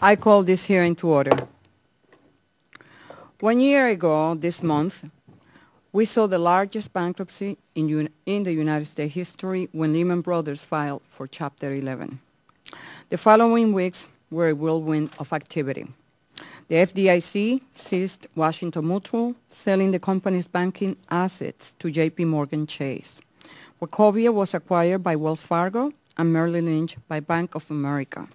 I call this hearing to order. 1 year ago this month, we saw the largest bankruptcy in the United States history when Lehman Brothers filed for Chapter 11. The following weeks were a whirlwind of activity. The FDIC seized Washington Mutual, selling the company's banking assets to J.P. Morgan Chase. Wachovia was acquired by Wells Fargo and Merrill Lynch by Bank of America.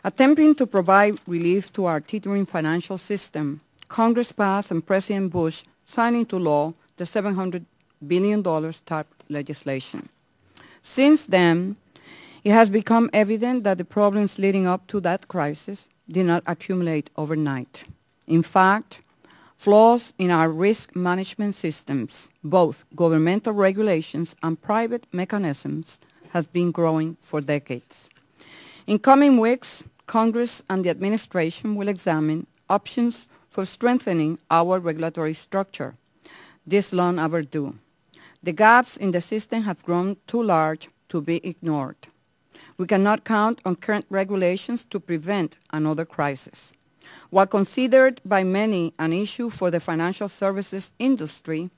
Attempting to provide relief to our teetering financial system, Congress passed and President Bush signed into law the $700 billion TARP legislation. Since then, it has become evident that the problems leading up to that crisis did not accumulate overnight. In fact, flaws in our risk management systems, both governmental regulations and private mechanisms, have been growing for decades. In coming weeks, Congress and the administration will examine options for strengthening our regulatory structure. This long overdue. The gaps in the system have grown too large to be ignored. We cannot count on current regulations to prevent another crisis. While considered by many an issue for the financial services industry,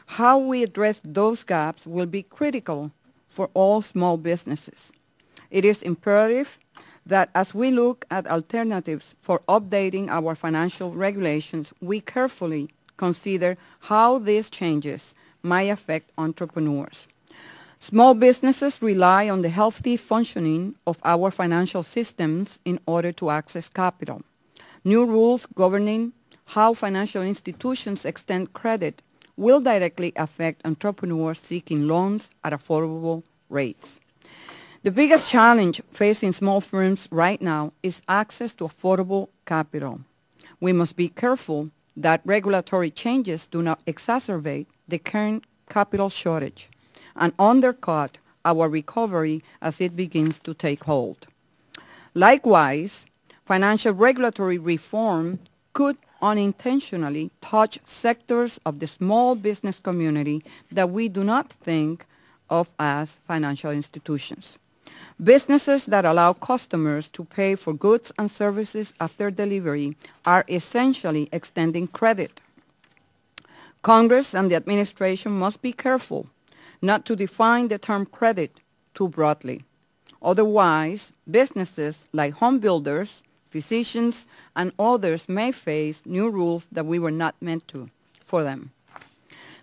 how we address those gaps will be critical for all small businesses. It is imperative that as we look at alternatives for updating our financial regulations, we carefully consider how these changes might affect entrepreneurs. Small businesses rely on the healthy functioning of our financial systems in order to access capital. New rules governing how financial institutions extend credit will directly affect entrepreneurs seeking loans at affordable rates. The biggest challenge facing small firms right now is access to affordable capital. We must be careful that regulatory changes do not exacerbate the current capital shortage and undercut our recovery as it begins to take hold. Likewise, financial regulatory reform could unintentionally touch sectors of the small business community that we do not think of as financial institutions. Businesses that allow customers to pay for goods and services after delivery are essentially extending credit. Congress and the administration must be careful not to define the term credit too broadly. Otherwise, businesses like home builders, physicians, and others may face new rules that we were not meant to for them.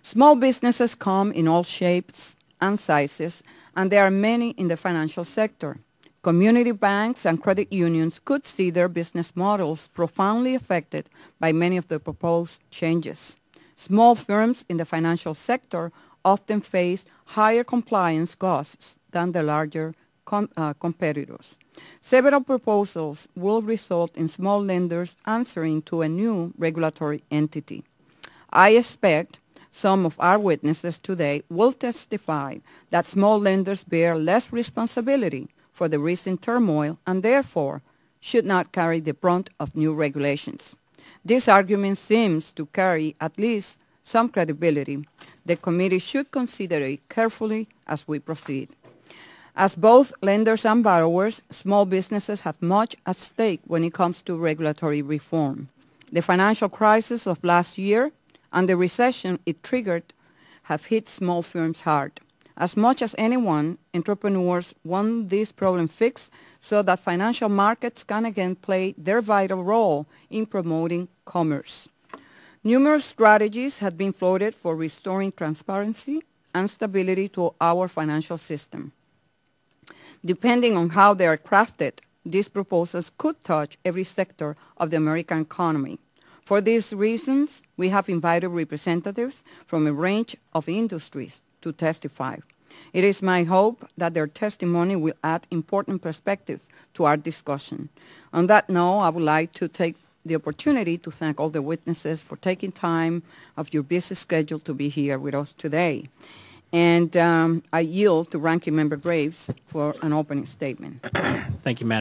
Small businesses come in all shapes and sizes, and there are many in the financial sector. Community banks and credit unions could see their business models profoundly affected by many of the proposed changes. Small firms in the financial sector often face higher compliance costs than the larger competitors. Several proposals will result in small lenders answering to a new regulatory entity. I expect some of our witnesses today will testify that small lenders bear less responsibility for the recent turmoil and therefore should not carry the brunt of new regulations. This argument seems to carry at least some credibility. The committee should consider it carefully as we proceed. As both lenders and borrowers, small businesses have much at stake when it comes to regulatory reform. The financial crisis of last year and the recession it triggered have hit small firms hard. As much as anyone, entrepreneurs want this problem fixed so that financial markets can again play their vital role in promoting commerce. Numerous strategies have been floated for restoring transparency and stability to our financial system. Depending on how they are crafted, these proposals could touch every sector of the American economy. For these reasons, we have invited representatives from a range of industries to testify. It is my hope that their testimony will add important perspective to our discussion. On that note, I would like to take the opportunity to thank all the witnesses for taking time of your busy schedule to be here with us today. And I yield to Ranking Member Graves for an opening statement. Thank you, Madam